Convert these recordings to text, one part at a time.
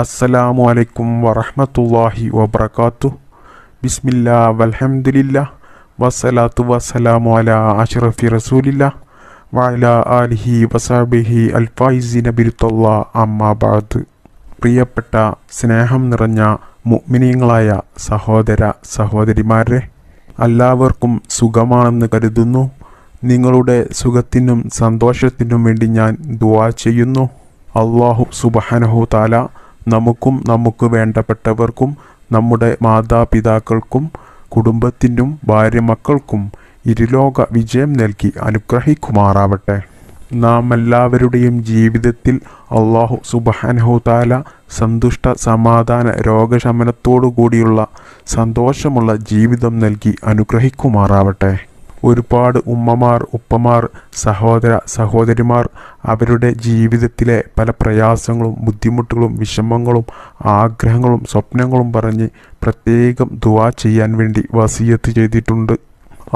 അസ്സലാമു അലൈക്കും വറഹ്മത്തുള്ളാഹി വബറകാതുഹു. ബിസ്മില്ലാ വൽഹംദുലില്ലാ വസ്സലാത്തു വസ്സലാമു അലാ അഷ്റഫി റസൂലില്ലാ വഅലാ ആലിഹി വസഹ്ബിഹി അൽഫായിസിന ബിറുത്തല്ലാ അമ്മാ ബഅദ്. പ്രിയപ്പെട്ട സ്നേഹം നിറഞ്ഞ മുഅ്മിനീങ്ങളായ സഹോദര സഹോദരിമാരെ, എല്ലാവർക്കും സുഖമാണെന്ന് കരുതുന്നു. നിങ്ങളുടെ സുഖത്തിനും സന്തോഷത്തിനും വേണ്ടി ഞാൻ ദുആ ചെയ്യുന്നു. അല്ലാഹു സുബ്ഹാനഹു തആല നമുക്കും നമുക്ക് വേണ്ടപ്പെട്ടവർക്കും നമ്മുടെ മാതാപിതാക്കൾക്കും കുടുംബത്തിനും ഭാര്യ മക്കൾക്കും ഇരുലോക വിജയം നൽകി അനുഗ്രഹിക്കുമാറാവട്ടെ. നാം എല്ലാവരുടെയും ജീവിതത്തിൽ അല്ലാഹു സുബ്ഹാനഹു തആല സന്തുഷ്ട സമാധാന രോഗശമനത്തോടു കൂടിയുള്ള സന്തോഷമുള്ള ജീവിതം നൽകി അനുഗ്രഹിക്കുമാറാവട്ടെ. ഒരുപാട് ഉമ്മമാർ, ഉപ്പമാർ, സഹോദര സഹോദരിമാർ അവരുടെ ജീവിതത്തിലെ പല പ്രയാസങ്ങളും ബുദ്ധിമുട്ടുകളും വിഷമങ്ങളും ആഗ്രഹങ്ങളും സ്വപ്നങ്ങളും പറഞ്ഞ് പ്രത്യേകം ദുആ ചെയ്യാൻ വേണ്ടി വസിയത്ത് ചെയ്തിട്ടുണ്ട്.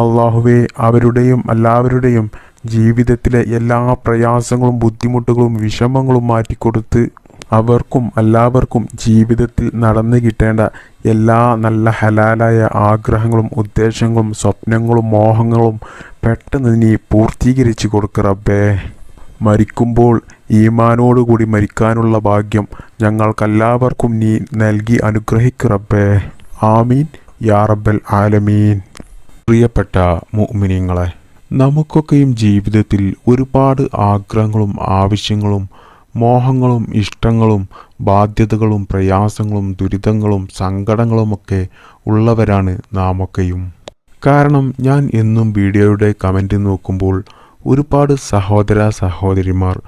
അല്ലാഹുവേ, അവരുടെയും എല്ലാവരുടെയും ജീവിതത്തിലെ എല്ലാ പ്രയാസങ്ങളും ബുദ്ധിമുട്ടുകളും വിഷമങ്ങളും മാറ്റിക്കൊടുത്ത് അവർക്കും എല്ലാവർക്കും ജീവിതത്തിൽ നടന്നു കിട്ടേണ്ട എല്ലാ നല്ല ഹലാലായ ആഗ്രഹങ്ങളും ഉദ്ദേശങ്ങളും സ്വപ്നങ്ങളും മോഹങ്ങളും പെട്ടെന്ന് നീ പൂർത്തീകരിച്ചു കൊടുക്ക് റബ്ബേ. മരിക്കുമ്പോൾ ഈമാനോടുകൂടി മരിക്കാനുള്ള ഭാഗ്യം ഞങ്ങൾക്കെല്ലാവർക്കും നീ നൽകി അനുഗ്രഹിക്ക് റബ്ബേ. ആമീൻ യാ റബ്ബൽ ആലമീൻ. പ്രിയപ്പെട്ട മുഅ്മിനീങ്ങളെ, നമുക്കൊക്കെയും ജീവിതത്തിൽ ഒരുപാട് ആഗ്രഹങ്ങളും ആവശ്യങ്ങളും മോഹങ്ങളും ഇഷ്ടങ്ങളും ബാധ്യതകളും പ്രയാസങ്ങളും ദുരിതങ്ങളും സങ്കടങ്ങളുമൊക്കെ ഉള്ളവരാണ് നാമൊക്കെയും. കാരണം ഞാൻ എന്നും വീഡിയോയുടെ കമൻറ്റ് നോക്കുമ്പോൾ ഒരുപാട് സഹോദര സഹോദരിമാർ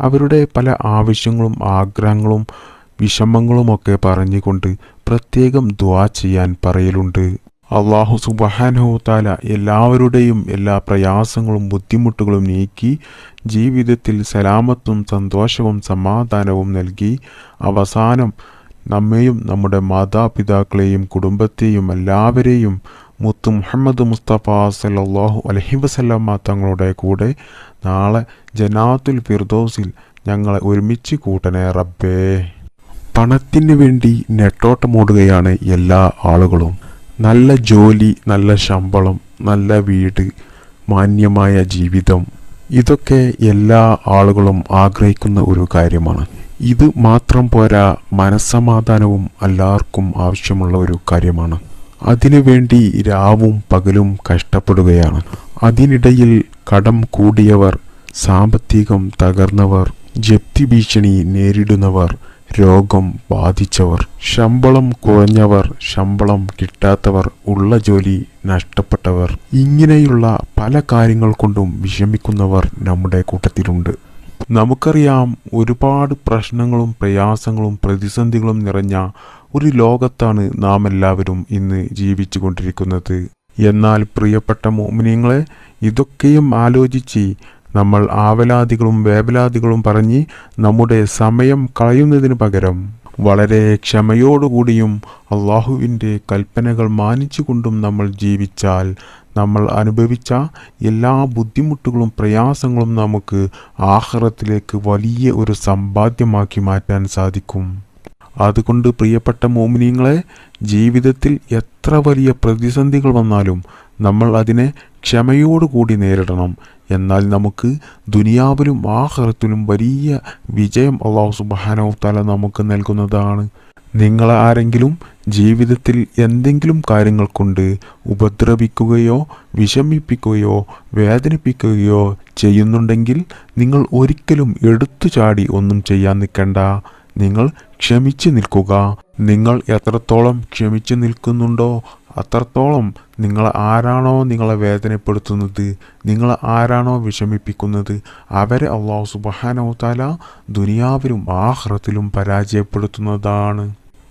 അവരുടെ പല ആവശ്യങ്ങളും ആഗ്രഹങ്ങളും വിഷമങ്ങളുമൊക്കെ പറഞ്ഞുകൊണ്ട് പ്രത്യേകം ദുആ ചെയ്യാൻ പറയലുണ്ട്. അല്ലാഹു സുബ്ഹാനഹു തആല എല്ലാവരുടെയും എല്ലാ പ്രയാസങ്ങളും ബുദ്ധിമുട്ടുകളും നീക്കി ജീവിതത്തിൽ സലാമത്തും സന്തോഷവും സമാധാനവും നൽകി അവസാനം നമ്മെയും നമ്മുടെ മാതാപിതാക്കളെയും കുടുംബത്തെയും എല്ലാവരെയും മുത്ത് മുഹമ്മദ് മുസ്തഫ സല്ലല്ലാഹു അലൈഹി വസല്ലമ തങ്ങളുടെ കൂടെ നാളെ ജന്നാത്തുൽ ഫിർദൗസിൽ ഞങ്ങളെ ഒരുമിച്ച് കൂട്ടണേ റബ്ബേ. പണത്തിന് വേണ്ടി നെട്ടോട്ടമോടുകയാണ് എല്ലാ ആളുകളും. നല്ല ജോലി, നല്ല ശമ്പളം, നല്ല വീട്, മാന്യമായ ജീവിതം, ഇതൊക്കെ എല്ലാ ആളുകളും ആഗ്രഹിക്കുന്ന ഒരു കാര്യമാണ്. ഇത് മാത്രം പോരാ, മനസ്സമാധാനവും എല്ലാവർക്കും ആവശ്യമുള്ള ഒരു കാര്യമാണ്. അതിനുവേണ്ടി രാവും പകലും കഷ്ടപ്പെടുകയാണ്. അതിനിടയിൽ കടം കൂടിയവർ, സാമ്പത്തികം തകർന്നവർ, ജപ്തി ഭീഷണി നേരിടുന്നവർ, രോഗം ബാധിച്ചവർ, ശമ്പളം കുറഞ്ഞവർ, ശമ്പളം കിട്ടാത്തവർ, ഉള്ള ജോലി നഷ്ടപ്പെട്ടവർ, ഇങ്ങനെയുള്ള പല കാര്യങ്ങൾ കൊണ്ടും വിഷമിക്കുന്നവർ നമ്മുടെ കൂട്ടത്തിലുണ്ട്. നമുക്കറിയാം, ഒരുപാട് പ്രശ്നങ്ങളും പ്രയാസങ്ങളും പ്രതിസന്ധികളും നിറഞ്ഞ ഒരു ലോകത്താണ് നാം എല്ലാവരും ഇന്ന് ജീവിച്ചു കൊണ്ടിരിക്കുന്നത്. എന്നാൽ പ്രിയപ്പെട്ട മുഅ്മിനീങ്ങളെ, ഇതൊക്കെയും ആലോചിച്ച് നമ്മൾ ആവലാദികളും വേവലാദികളും പറഞ്ഞ് നമ്മുടെ സമയം കളയുന്നതിന് പകരം വളരെ ക്ഷമയോടുകൂടിയും അള്ളാഹുവിൻ്റെ കൽപ്പനകൾ മാനിച്ചുകൊണ്ടും നമ്മൾ ജീവിച്ചാൽ നമ്മൾ അനുഭവിച്ച എല്ലാ ബുദ്ധിമുട്ടുകളും പ്രയാസങ്ങളും നമുക്ക് ആഖിറത്തിലേക്ക് വലിയ ഒരു സമ്പാദ്യമാക്കി മാറ്റാൻ സാധിക്കും. അതുകൊണ്ട് പ്രിയപ്പെട്ട മുഅ്മിനീങ്ങളെ, ജീവിതത്തിൽ എത്ര വലിയ പ്രതിസന്ധികൾ വന്നാലും നമ്മൾ അതിനെ ക്ഷമയോടുകൂടി നേരിടണം. എന്നാൽ നമുക്ക് ദുനിയാവിലും ആഖിറത്തിലും വലിയ വിജയം അല്ലാഹു സുബ്ഹാനഹു തആല നമുക്ക് നൽകുന്നതാണ്. നിങ്ങളെ ആരെങ്കിലും ജീവിതത്തിൽ എന്തെങ്കിലും കാര്യങ്ങൾ കൊണ്ട് ഉപദ്രവിക്കുകയോ വിഷമിപ്പിക്കുകയോ വേദനിപ്പിക്കുകയോ ചെയ്യുന്നുണ്ടെങ്കിൽ നിങ്ങൾ ഒരിക്കലും എടുത്തു ചാടി ഒന്നും ചെയ്യാൻ നിൽക്കണ്ട. നിങ്ങൾ ക്ഷമിച്ച് നിൽക്കുക. നിങ്ങൾ എത്രത്തോളം ക്ഷമിച്ച് നിൽക്കുന്നുണ്ടോ അത്രത്തോളം നിങ്ങൾ ആരാണോ നിങ്ങളെ വേദനപ്പെടുത്തുന്നത്, നിങ്ങൾ ആരാണോ വിഷമിപ്പിക്കുന്നത്, അവരെ അല്ലാഹു സുബ്ഹാനഹു തആല ദുനിയാവിലും ആഖിറത്തിലും പരാജയപ്പെടുത്തുന്നതാണ്.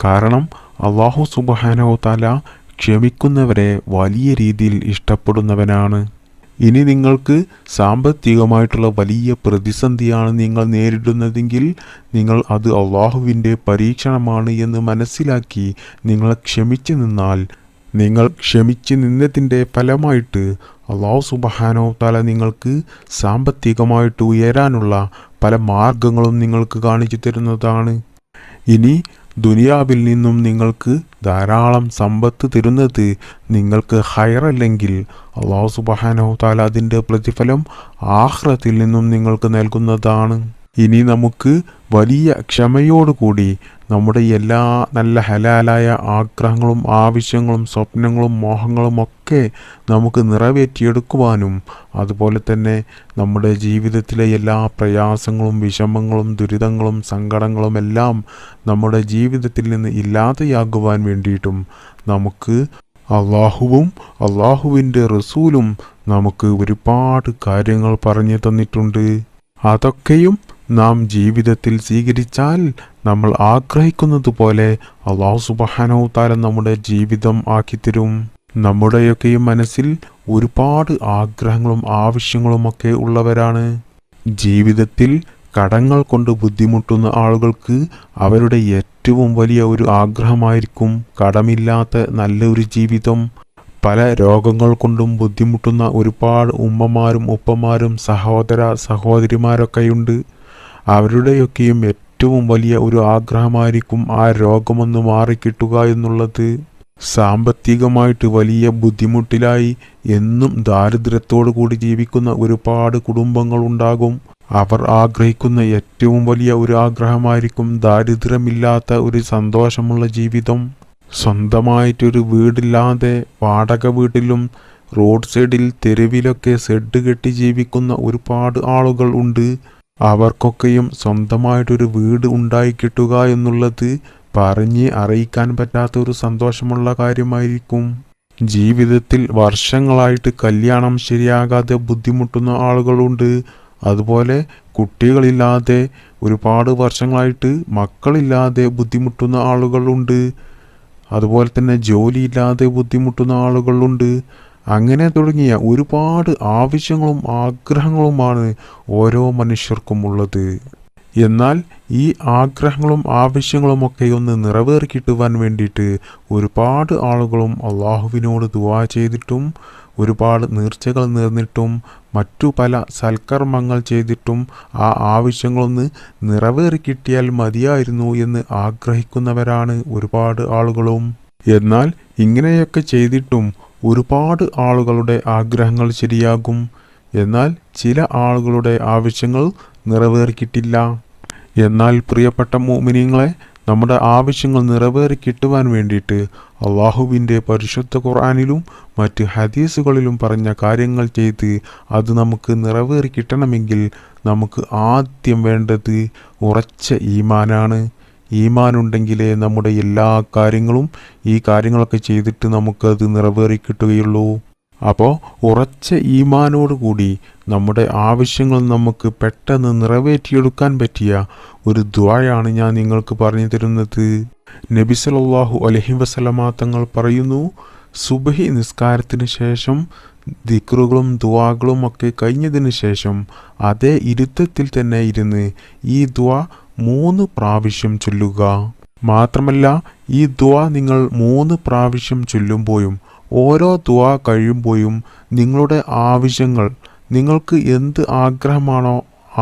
കാരണം അല്ലാഹു സുബ്ഹാനഹു തആല ക്ഷമിക്കുന്നവരെ വലിയ രീതിയിൽ ഇഷ്ടപ്പെടുന്നവനാണ്. ഇനി നിങ്ങൾക്ക് സാമ്പത്തികമായിട്ടുള്ള വലിയ പ്രതിസന്ധിയാണ് നിങ്ങൾ നേരിടുന്നതെങ്കിൽ നിങ്ങൾ അത് അള്ളാഹുവിൻ്റെ പരീക്ഷണമാണ് എന്ന് മനസ്സിലാക്കി നിങ്ങൾ ക്ഷമിച്ചു നിന്നാൽ, നിങ്ങൾ ക്ഷമിച്ച് നിന്നതിൻ്റെ ഫലമായിട്ട് അല്ലാഹു സുബ്ഹാനഹു തആല നിങ്ങൾക്ക് സാമ്പത്തികമായിട്ട് ഉയരാനുള്ള പല മാർഗങ്ങളും നിങ്ങൾക്ക് കാണിച്ചു തരുന്നതാണ്. ഇനി ദുനിയാവിൽ നിന്നും നിങ്ങൾക്ക് ധാരാളം സമ്പത്ത് തരുന്നത് നിങ്ങൾക്ക് ഹൈറല്ലെങ്കിൽ അല്ലാഹു സുബ്ഹാനഹു തആല അതിൻ്റെ പ്രതിഫലം ആഖിറത്തിൽ നിന്നും നിങ്ങൾക്ക് നൽകുന്നതാണ്. ഇനി നമുക്ക് വലിയ ക്ഷമയോടുകൂടി നമ്മുടെ എല്ലാ നല്ല ഹലാലായ ആഗ്രഹങ്ങളും ആവശ്യങ്ങളും സ്വപ്നങ്ങളും മോഹങ്ങളും ഒക്കെ നമുക്ക് നിറവേറ്റിയെടുക്കുവാനും അതുപോലെ തന്നെ നമ്മുടെ ജീവിതത്തിലെ എല്ലാ പ്രയാസങ്ങളും വിഷമങ്ങളും ദുരിതങ്ങളും സങ്കടങ്ങളും എല്ലാം നമ്മുടെ ജീവിതത്തിൽ നിന്ന് ഇല്ലാതെയാകുവാൻ വേണ്ടിയിട്ടും നമുക്ക് അള്ളാഹുവും അള്ളാഹുവിൻ്റെ റസൂലും നമുക്ക് ഒരുപാട് കാര്യങ്ങൾ പറഞ്ഞു തന്നിട്ടുണ്ട്. അതൊക്കെയും നാം ജീവിതത്തിൽ സ്വീകരിച്ചാൽ നമ്മൾ ആഗ്രഹിക്കുന്നത് പോലെ അല്ലാഹു സുബ്ഹാനഹു തആല നമ്മുടെ ജീവിതം ആക്കിത്തരും. നമ്മുടെയൊക്കെയും മനസ്സിൽ ഒരുപാട് ആഗ്രഹങ്ങളും ആവശ്യങ്ങളുമൊക്കെ ഉള്ളവരാണ്. ജീവിതത്തിൽ കടങ്ങൾ കൊണ്ട് ബുദ്ധിമുട്ടുന്ന ആളുകൾക്ക് അവരുടെ ഏറ്റവും വലിയ ഒരു ആഗ്രഹമായിരിക്കും കടമില്ലാത്ത നല്ലൊരു ജീവിതം. പല രോഗങ്ങൾ കൊണ്ടും ബുദ്ധിമുട്ടുന്ന ഒരുപാട് ഉമ്മമാരും ഉപ്പമാരും സഹോദര സഹോദരിമാരൊക്കെയുണ്ട്. അവരുടെയൊക്കെയും ഏറ്റവും വലിയ ഒരു ആഗ്രഹമായിരിക്കും ആ രോഗമൊന്ന് മാറിക്കിട്ടുക എന്നുള്ളത്. സാമ്പത്തികമായിട്ട് വലിയ ബുദ്ധിമുട്ടിലായി എന്നും ദാരിദ്ര്യത്തോടു കൂടി ജീവിക്കുന്ന ഒരുപാട് കുടുംബങ്ങളുണ്ടാകും. അവർ ആഗ്രഹിക്കുന്ന ഏറ്റവും വലിയ ഒരു ആഗ്രഹമായിരിക്കും ദാരിദ്ര്യമില്ലാത്ത ഒരു സന്തോഷമുള്ള ജീവിതം. സ്വന്തമായിട്ടൊരു വീടില്ലാതെ വാടക വീട്ടിലും റോഡ് സൈഡിൽ തെരുവിലൊക്കെ ഷെഡ് കെട്ടി ജീവിക്കുന്ന ഒരുപാട് ആളുകൾ ഉണ്ട്. അവർക്കൊക്കെയും സ്വന്തമായിട്ടൊരു വീട് ഉണ്ടായി കിട്ടുക എന്നുള്ളത് പറഞ്ഞ് അറിയിക്കാൻ പറ്റാത്ത ഒരു സന്തോഷമുള്ള കാര്യമായിരിക്കും. ജീവിതത്തിൽ വർഷങ്ങളായിട്ട് കല്യാണം ശരിയാകാതെ ബുദ്ധിമുട്ടുന്ന ആളുകളുണ്ട്. അതുപോലെ കുട്ടികളില്ലാതെ ഒരുപാട് വർഷങ്ങളായിട്ട് മക്കളില്ലാതെ ബുദ്ധിമുട്ടുന്ന ആളുകളുണ്ട്. അതുപോലെ തന്നെ ജോലിയില്ലാതെ ബുദ്ധിമുട്ടുന്ന ആളുകളുണ്ട്. അങ്ങനെ തുടങ്ങിയ ഒരുപാട് ആവശ്യങ്ങളും ആഗ്രഹങ്ങളുമാണ് ഓരോ മനുഷ്യർക്കും ഉള്ളത്. എന്നാൽ ഈ ആഗ്രഹങ്ങളും ആവശ്യങ്ങളുമൊക്കെ ഒന്ന് നിറവേറി കിട്ടുവാൻ വേണ്ടിയിട്ട് ഒരുപാട് ആളുകളും അള്ളാഹുവിനോട് ദുആ ചെയ്തിട്ടും ഒരുപാട് നേർച്ചകൾ നേർന്നിട്ടും മറ്റു പല സൽക്കർമ്മങ്ങൾ ചെയ്തിട്ടും ആ ആവശ്യങ്ങളൊന്ന് നിറവേറി കിട്ടിയാൽ മതിയായിരുന്നു എന്ന് ആഗ്രഹിക്കുന്നവരാണ് ഒരുപാട് ആളുകളും. എന്നാൽ ഇങ്ങനെയൊക്കെ ചെയ്തിട്ടും ഒരുപാട് ആളുകളുടെ ആഗ്രഹങ്ങൾ ശരിയാകും. എന്നാൽ ചില ആളുകളുടെ ആവശ്യങ്ങൾ നിറവേറിക്കിട്ടില്ല. എന്നാൽ പ്രിയപ്പെട്ട മുഅ്മിനീങ്ങളെ, നമ്മുടെ ആവശ്യങ്ങൾ നിറവേറി കിട്ടുവാൻ വേണ്ടിയിട്ട് അള്ളാഹുവിൻ്റെ പരിശുദ്ധ ഖുർആനിലും മറ്റ് ഹദീസുകളിലും പറഞ്ഞ കാര്യങ്ങൾ ചെയ്ത് അത് നമുക്ക് നിറവേറി കിട്ടണമെങ്കിൽ നമുക്ക് ആദ്യം വേണ്ടത് ഉറച്ച ഈമാനാണ്. ഈമാനുണ്ടെങ്കിലേ നമ്മുടെ എല്ലാ കാര്യങ്ങളും ഈ കാര്യങ്ങളൊക്കെ ചെയ്തിട്ട് നമുക്കത് നിറവേറി കിട്ടുകയുള്ളൂ. അപ്പോൾ ഉറച്ച ഈമാനോടുകൂടി നമ്മുടെ ആവശ്യങ്ങൾ നമുക്ക് പെട്ടെന്ന് നിറവേറ്റിയെടുക്കാൻ പറ്റിയ ഒരു ദുആയാണ് ഞാൻ നിങ്ങൾക്ക് പറഞ്ഞു തരുന്നത്. നബി സല്ലല്ലാഹു അലൈഹി വസല്ലമ തങ്ങൾ പറയുന്നു, സുബ്ഹി നിസ്കാരത്തിന് ശേഷം ദിക്റുകളും ദുആകളും ഒക്കെ കഴിഞ്ഞതിന് ശേഷം അതേ ഇരുത്തത്തിൽ തന്നെ ഇരുന്ന് ഈ ദുആ 3 പ്രാവശ്യം ചൊല്ലുക. മാത്രമല്ല ഈ ദുആ നിങ്ങൾ 3 പ്രാവശ്യം ചൊല്ലുമ്പോഴും ഓരോ ദുആ കഴിയുമ്പോഴും നിങ്ങളുടെ ആവശ്യങ്ങൾ, നിങ്ങൾക്ക് എന്ത് ആഗ്രഹമാണോ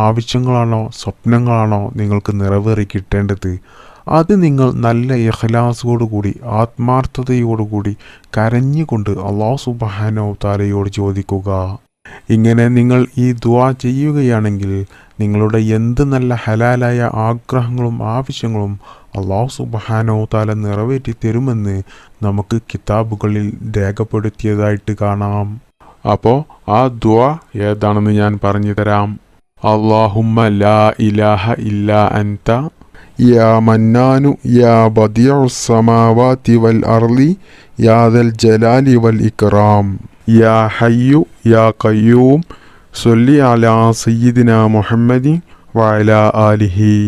ആവശ്യങ്ങളാണോ സ്വപ്നങ്ങളാണോ നിങ്ങൾക്ക് നിറവേറി കിട്ടേണ്ടത് അത് നിങ്ങൾ നല്ല ഇഖ്ലാസോടുകൂടി ആത്മാർത്ഥതയോടുകൂടി കരഞ്ഞുകൊണ്ട് അല്ലാഹു സുബ്ഹാനഹു തആലയോട് ചോദിക്കുക. ഇങ്ങനെ നിങ്ങൾ ഈ ദുആ ചെയ്യുകയാണെങ്കിൽ നിങ്ങളുടെ എന്ത് നല്ല ഹലാലായ ആഗ്രഹങ്ങളും ആവശ്യങ്ങളും അല്ലാഹു സുബ്ഹാനഹു തആല നിറവേറ്റി തരുമെന്ന് നമുക്ക് കിതാബുകളിൽ രേഖപ്പെടുത്തിയതായിട്ട് കാണാം. അപ്പോൾ ആ ദുആ ഏതാണെന്ന് ഞാൻ പറഞ്ഞു തരാം. അല്ലാഹുമ്മ ലാ ഇലാഹ ഇല്ലാ അൻത യാ മന്നാനു യാ ബദിഉസ് സമാവാതി വൽ അർളി യാ ദൽ ജലാലി വൽ ഇക്റാം യാ ഹയ്യു യാ ഖയ്യൂം സ്വല്ലി അലാ സയ്യിദിനാ മുഹമ്മദി വഅലാ ആലിഹി.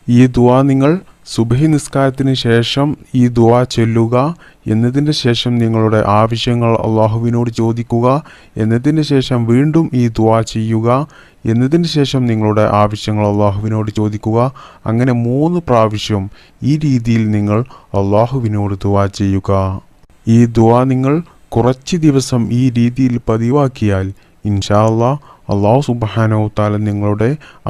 ഈ ദുആ നിങ്ങൾ സുബ്ഹി നിസ്കാരത്തിന് ശേഷം ഈ ദുആ ചൊല്ലുക. എന്നതിന് ശേഷം നിങ്ങളുടെ ആവശ്യങ്ങൾ അള്ളാഹുവിനോട് ചോദിക്കുക. എന്നതിന് ശേഷം വീണ്ടും ഈ ദുആ ചെയ്യുക. എന്നതിന് ശേഷം നിങ്ങളുടെ ആവശ്യങ്ങൾ അള്ളാഹുവിനോട് ചോദിക്കുക. അങ്ങനെ 3 പ്രാവശ്യം ഈ രീതിയിൽ നിങ്ങൾ അള്ളാഹുവിനോട് ദുആ ചെയ്യുക. ഈ ദുആ നിങ്ങൾ കുറച്ച് ദിവസം ഈ രീതിയിൽ പതിവാക്കിയാൽ ഇൻഷാ അല്ലാഹ് അല്ലാഹു സുബ്ഹാനഹു തആല നിങ്ങളുടെ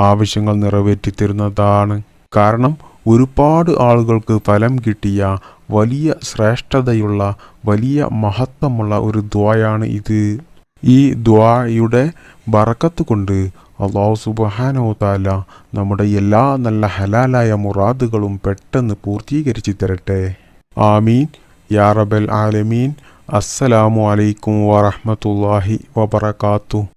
ആവശ്യങ്ങൾ നിറവേറ്റി തരുന്നതാണ്. കാരണം ഒരുപാട് ആളുകൾക്ക് ഫലം കിട്ടിയ വലിയ ശ്രേഷ്ഠതയുള്ള വലിയ മഹത്വമുള്ള ഒരു ദുആയാണ് ഇത്. ഈ ദുആയുടെ ബറക്കത്ത് കൊണ്ട് അല്ലാഹു സുബ്ഹാനഹു തആല നമ്മുടെ എല്ലാ നല്ല ഹലാലായ മുറാദുകളും പെട്ടെന്ന് പൂർത്തീകരിച്ചു തരട്ടെ. ആമീൻ യാ റബ്ബൽ ആലമീൻ. അസ്സലാമു അലൈക്കും വറഹ്മത്തുള്ളാഹി വബറകാതുഹു.